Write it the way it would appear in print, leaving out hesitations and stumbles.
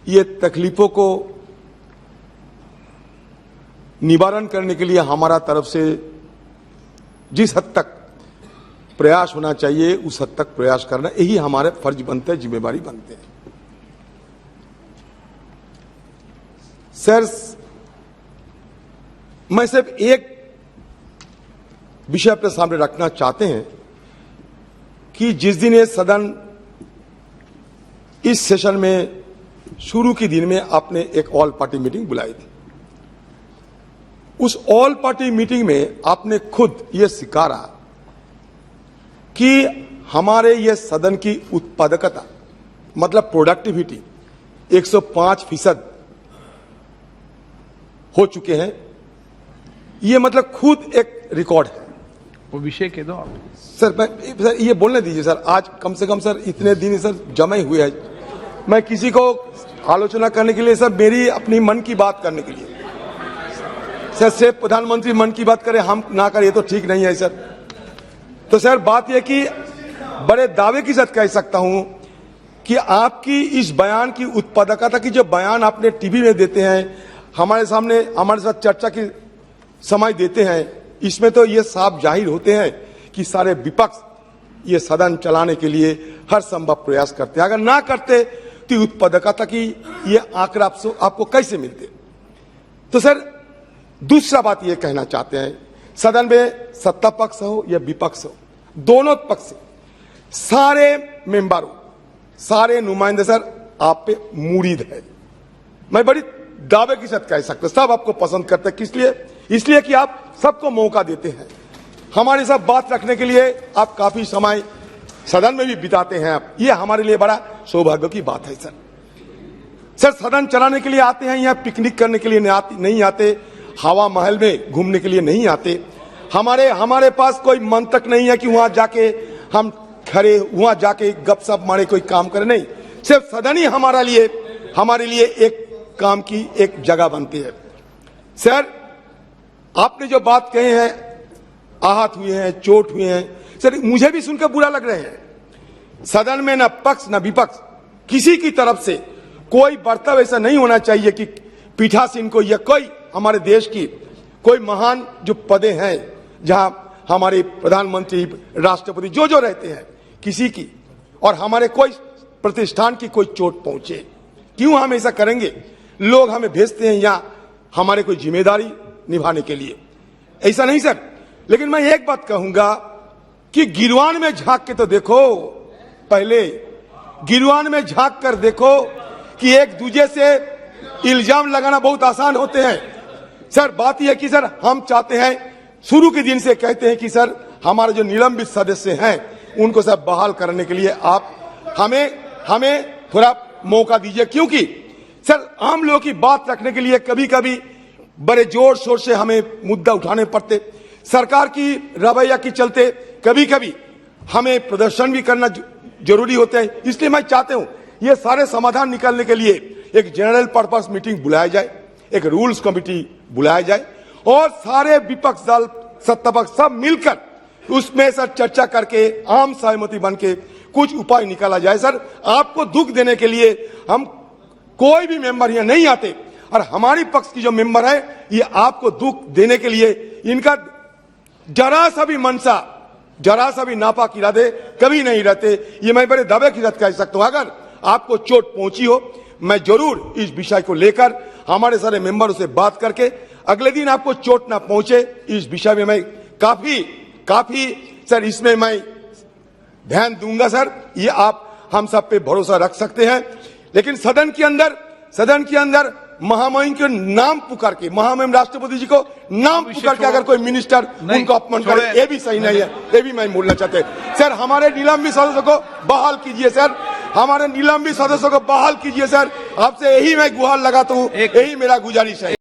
ये तकलीफों को निवारण करने के लिए हमारा तरफ से जिस हद तक प्रयास होना चाहिए उस हद तक प्रयास करना, यही हमारे फर्ज बनते हैं, जिम्मेवारी बनते हैं। सर, मैं सिर्फ एक विषय अपने सामने रखना चाहते हैं कि जिस दिन ये सदन इस सेशन में शुरू के दिन में आपने एक ऑल पार्टी मीटिंग बुलाई थी, उस ऑल पार्टी मीटिंग में आपने खुद ये स्वीकारा कि हमारे ये सदन की उत्पादकता मतलब प्रोडक्टिविटी 105% हो चुके हैं। ये मतलब खुद एक रिकॉर्ड है। वो विषय कह दो आप। सर ये बोलने दीजिए सर, आज कम से कम सर इतने दिन सर जमे हुए हैं, मैं किसी को आलोचना करने के लिए सर, मेरी अपनी मन की बात करने के लिए सर, सिर्फ प्रधानमंत्री मन की बात करें हम ना करें, ये तो ठीक नहीं है सर। तो सर बात यह कि बड़े दावे के साथ कह सकता हूं कि आपकी इस बयान की उत्पादकता की जो बयान आपने टीवी में देते हैं, हमारे सामने हमारे साथ चर्चा की समय देते हैं, इसमें तो ये साफ जाहिर होते हैं कि सारे विपक्ष ये सदन चलाने के लिए हर संभव प्रयास करते हैं। अगर ना करते तो उत्पादकता की ये आंकड़ा आपको कैसे मिलते। तो सर दूसरा बात ये कहना चाहते हैं, सदन में सत्ता पक्ष हो या विपक्ष हो, दोनों पक्ष से सारे मेंबरों, सारे नुमाइंदे सर आप पे मुरीद है। मैं बड़ी दावे के साथ कह सकता, सब आपको पसंद करते हैं। किस लिए? इसलिए कि आप सबको मौका देते हैं, हमारे साथ बात रखने के लिए आप काफी समय सदन में भी बिताते हैं आप, ये हमारे लिए बड़ा सौभाग्य की बात है सर। सर सदन चलाने के लिए आते हैं, यहाँ पिकनिक करने के लिए नहीं आते, हवा महल में घूमने के लिए नहीं आते। हमारे पास कोई मंतक नहीं है कि वहां जाके हम खड़े वहां जाके गपशप मारे, कोई काम करे, नहीं। सिर्फ सदन ही हमारे लिए एक काम की एक जगह बनती है। सर आपने जो बात कहे हैं, आहत हुए हैं, चोट हुए हैं, सर मुझे भी सुनकर बुरा लग रहे हैं। सदन में न पक्ष न विपक्ष किसी की तरफ से कोई बर्ताव ऐसा नहीं होना चाहिए कि पीठासीन को या कोई हमारे देश की कोई महान जो पदे हैं जहां हमारे प्रधानमंत्री, राष्ट्रपति जो रहते हैं, किसी की और हमारे कोई प्रतिष्ठान की कोई चोट पहुंचे। क्यों हम ऐसा करेंगे? लोग हमें भेजते हैं यहां हमारे कोई जिम्मेदारी निभाने के लिए, ऐसा नहीं सर। लेकिन मैं एक बात कहूंगा कि गिरवान में झांक के तो देखो, पहले गिरवान में झांक कर देखो कि एक दूसरे से इल्जाम लगाना बहुत आसान होते हैं। सर बात यह है कि सर हम चाहते हैं, शुरू के दिन से कहते हैं कि सर हमारे जो निलंबित सदस्य हैं उनको सब बहाल करने के लिए आप हमें थोड़ा मौका दीजिए, क्योंकि सर आम लोगों की बात रखने के लिए कभी कभी बड़े जोर शोर से हमें मुद्दा उठाने पड़ते, सरकार की रवैया के चलते कभी कभी हमें प्रदर्शन भी करना जरूरी होता है। इसलिए मैं चाहता हूं ये सारे समाधान निकालने के लिए एक जनरल पर्पस मीटिंग बुलाया जाए, एक रूल्स कमेटी बुलाया जाए और सारे विपक्ष दल, सत्ता पक्ष सब मिलकर उसमें सर चर्चा करके आम सहमति बन के कुछ उपाय निकाला जाए। सर आपको दुख देने के लिए हम कोई भी मेंबर यहाँ नहीं आते, और हमारी पक्ष की जो मेंबर है ये आपको दुख देने के लिए, इनका जरा सा भी मनसा, जरा सा भी नापाक इरादे कभी नहीं रहते। ये मैं बड़े दावे के साथ कह सकता हूं। अगर आपको चोट पहुंची हो, मैं जरूर इस विषय को लेकर हमारे सारे मेंबरों से बात करके अगले दिन आपको चोट ना पहुंचे, इस विषय में मैं काफी सर इसमें मैं ध्यान दूंगा सर। ये आप हम सब पे भरोसा रख सकते हैं। लेकिन सदन के अंदर महामहिम के नाम पुकार के, महामहिम राष्ट्रपति जी को नाम पुकार के अगर कोई मिनिस्टर उनको अपमान करे, ये भी सही नहीं है, ये भी मैं बोलना चाहते हैं। सर हमारे निलंबित सदस्यों को बहाल कीजिए सर, हमारे निलंबित सदस्यों को बहाल कीजिए सर। आपसे यही मैं गुहार लगाता हूँ, यही मेरा गुजारिश है।